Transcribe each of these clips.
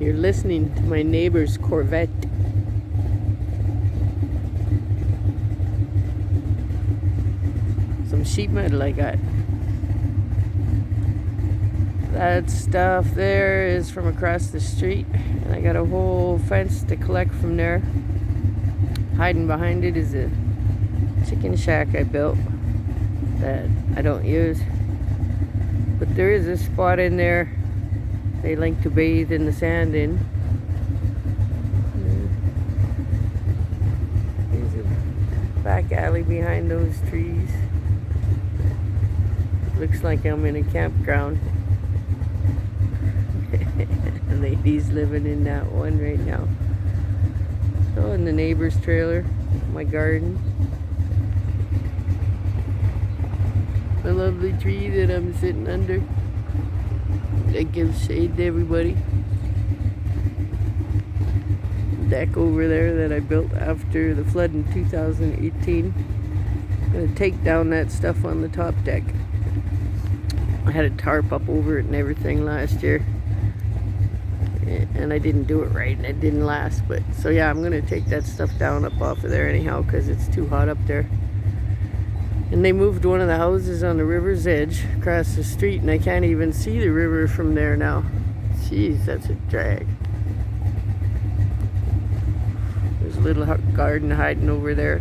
You're listening to my neighbor's Corvette. Some sheet metal I got. That stuff there is from across the street, and I got a whole fence to collect from there. Hiding behind it is a chicken shack I built that I don't use, but there is a spot in there they like to bathe in the sand in. There's a back alley behind those trees. Looks like I'm in a campground. The lady's living in that one right now. So in the neighbor's trailer, my garden. A lovely tree that I'm sitting under that gives shade to everybody. Deck over there that I built after the flood in 2018. I'm gonna take down that stuff on the top deck. I had a tarp up over it and everything last year, and I didn't do it right and it didn't last. But so yeah, I'm gonna take that stuff down up off of there anyhow because it's too hot up there. And they moved one of the houses on the river's edge across the street, and I can't even see the river from there now. Jeez, that's a drag. There's a little garden hiding over there.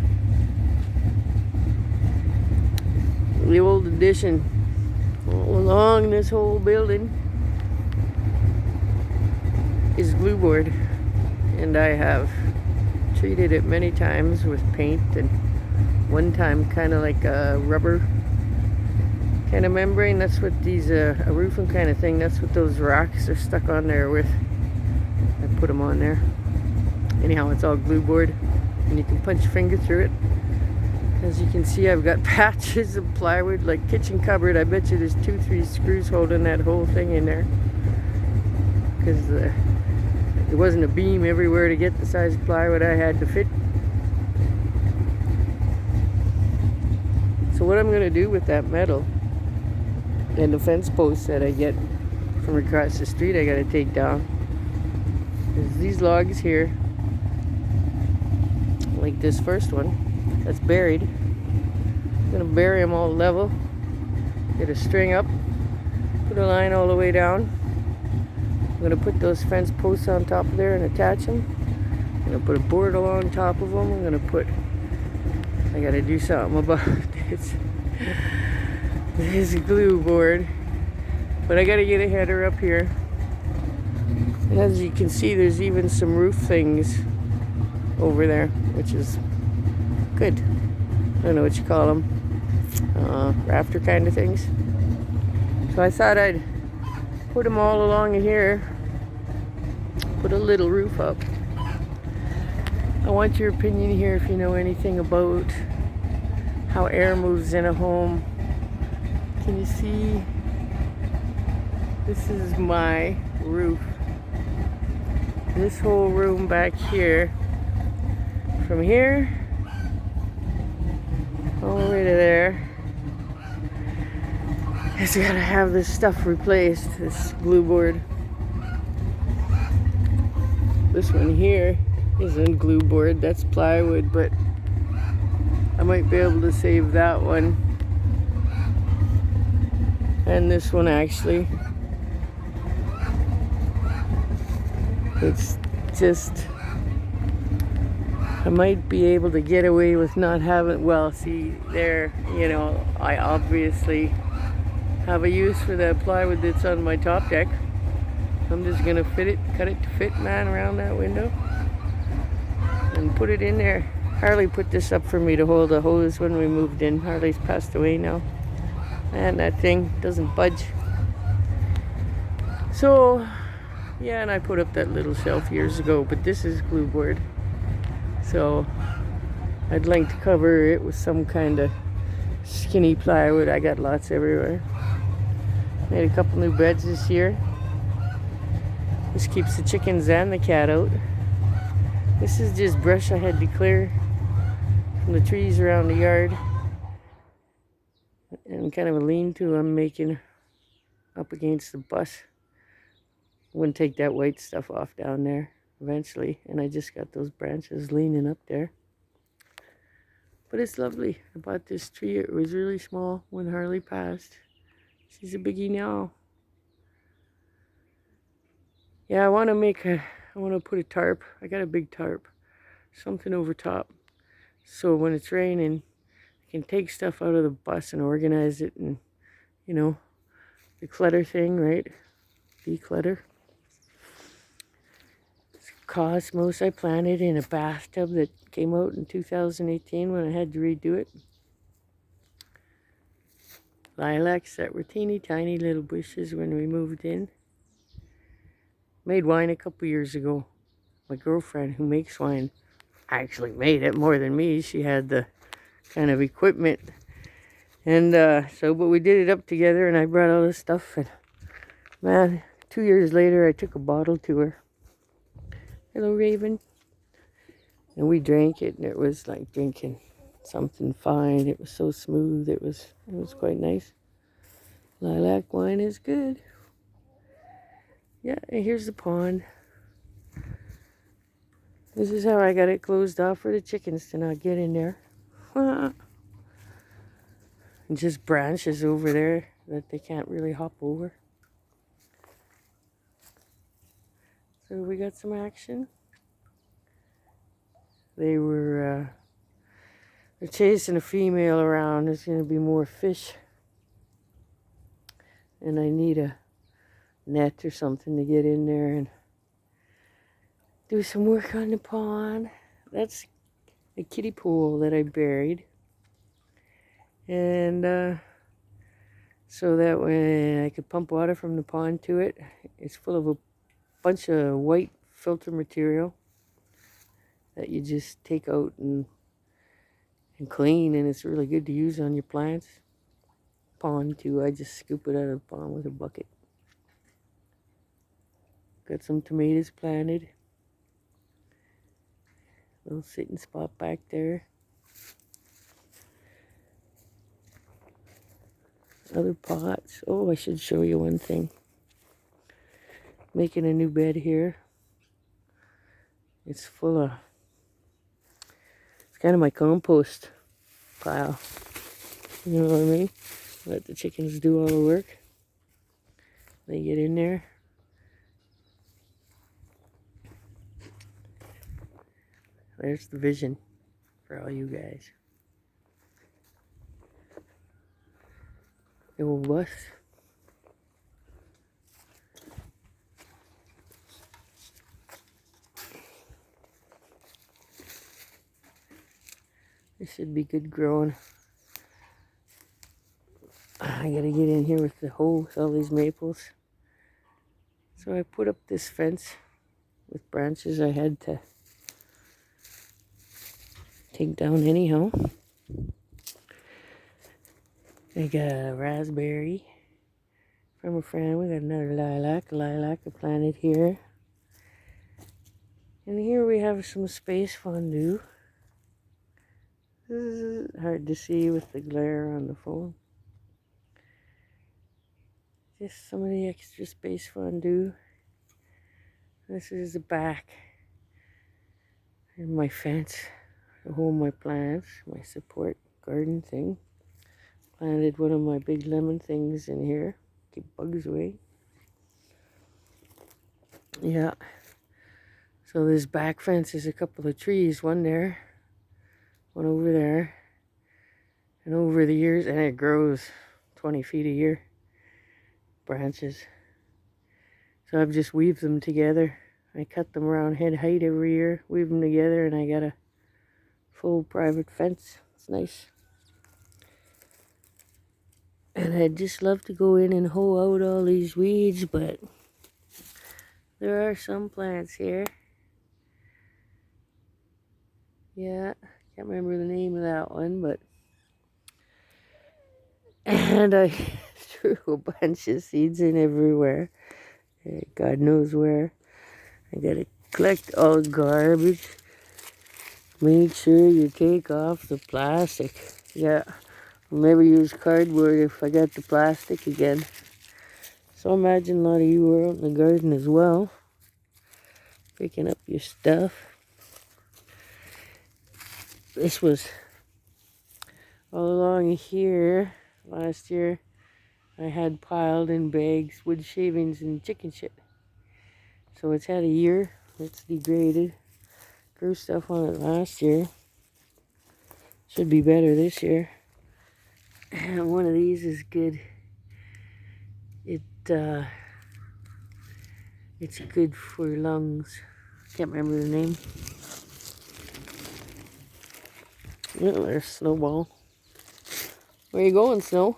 The old addition all along this whole building is glue board, and I have treated it many times with paint, and one time kind of like a rubber kind of membrane. That's what these a roofing kind of thing, that's what those rocks are stuck on there with. I put them on there. Anyhow, it's all glue board, and you can punch your finger through it. As you can see, I've got patches of plywood like kitchen cupboard. I bet you there's 2-3 screws holding that whole thing in there, because there wasn't a beam everywhere to get the size of plywood I had to fit. So what I'm going to do with that metal and the fence posts that I get from across the street, I got to take down. There's these logs here, like this first one that's buried. I'm going to bury them all level, get a string up, put a line all the way down. I'm going to put those fence posts on top of there and attach them. I'm going to put a board along top of them. I'm going to put, I got to do something about this glue board, but I got to get a header up here. And as you can see, there's even some roof things over there, which is good. I don't know what you call them, rafter kind of things. So I thought I'd put them all along here, put a little roof up. I want your opinion here if you know anything about how air moves in a home. Can you see? This is my roof. This whole room back here, from here all the way to there, has got to have this stuff replaced, this glue board. This one here isn't glue board, that's plywood, but I might be able to save that one. And this one actually. It's just, I might be able to get away with not having, well, see there, you know, I obviously have a use for that plywood that's on my top deck. I'm just gonna fit it, cut it to fit, man, around that window and put it in there. Harley put this up for me to hold a hose when we moved in. Harley's passed away now, and that thing doesn't budge. So yeah, and I put up that little shelf years ago, but this is glue board. So I'd like to cover it with some kind of skinny plywood. I got lots everywhere. Made a couple new beds this year. This keeps the chickens and the cat out. This is just brush I had to clear from the trees around the yard. And kind of a lean-to I'm making up against the bus. Wouldn't take that white stuff off down there eventually. And I just got those branches leaning up there. But it's lovely. I bought this tree. It was really small when Harley passed. She's a biggie now. Yeah, I want to put a tarp. I got a big tarp. Something over top. So when it's raining, I can take stuff out of the bus and organize it and, you know, the clutter thing, right? Declutter. It's Cosmos I planted in a bathtub that came out in 2018 when I had to redo it. Lilacs that were teeny tiny little bushes when we moved in. Made wine a couple years ago. My girlfriend who makes wine actually made it more than me. She had the kind of equipment. And but we did it up together and I brought all this stuff. And man, 2 years later I took a bottle to her. Hello, Raven. And we drank it and it was like drinking something fine. It was so smooth. It was quite nice. Lilac wine is good. Yeah, and here's the pond. This is how I got it closed off for the chickens to not get in there. And just branches over there that they can't really hop over. So we got some action. They're chasing a female around. There's going to be more fish. And I need a net or something to get in there and do some work on the pond. That's a kiddie pool that I buried. And so that when I could pump water from the pond to it, it's full of a bunch of white filter material that you just take out and clean, and it's really good to use on your plants. Pond too, I just scoop it out of the pond with a bucket. Got some tomatoes planted. Little sitting spot back there. Other pots. Oh, I should show you one thing. Making a new bed here. It's full of, it's kind of my compost pile. You know what I mean? Let the chickens do all the work. They get in there. There's the vision for all you guys. The old bus. This should be good growing. I gotta get in here with the hoe with all these maples. So I put up this fence with branches I had to take down anyhow. I got a raspberry from a friend. We got another lilac I planted here. And here we have some space fondue. This is hard to see with the glare on the phone. Just some of the extra space fondue. This is the back. And my fence to hold my plants, my support garden thing. Planted one of my big lemon things in here. Keep bugs away. Yeah. So this back fence is a couple of trees. One there. One over there. And over the years, and it grows 20 feet a year. Branches. So I've just weaved them together. I cut them around head height every year. Weave them together and I got a full private fence. It's nice. And I'd just love to go in and hoe out all these weeds, but there are some plants here. Yeah, can't remember the name of that one, but... And I threw a bunch of seeds in everywhere. God knows where. I gotta collect all garbage. Make sure you take off the plastic. Yeah. I'll never use cardboard if I got the plastic again. So I imagine a lot of you were out in the garden as well, picking up your stuff. This was all along here last year. I had piled in bags wood shavings and chicken shit. So it's had a year. It's degraded. Grew stuff on it last year. Should be better this year. And one of these is good. It's good for lungs. Can't remember the name. Oh, there's Snowball. Where you going, Snow?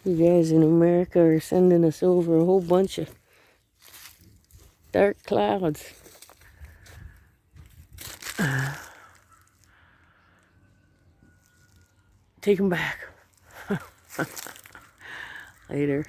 You guys in America are sending us over a whole bunch of dark clouds. Take them back. Later.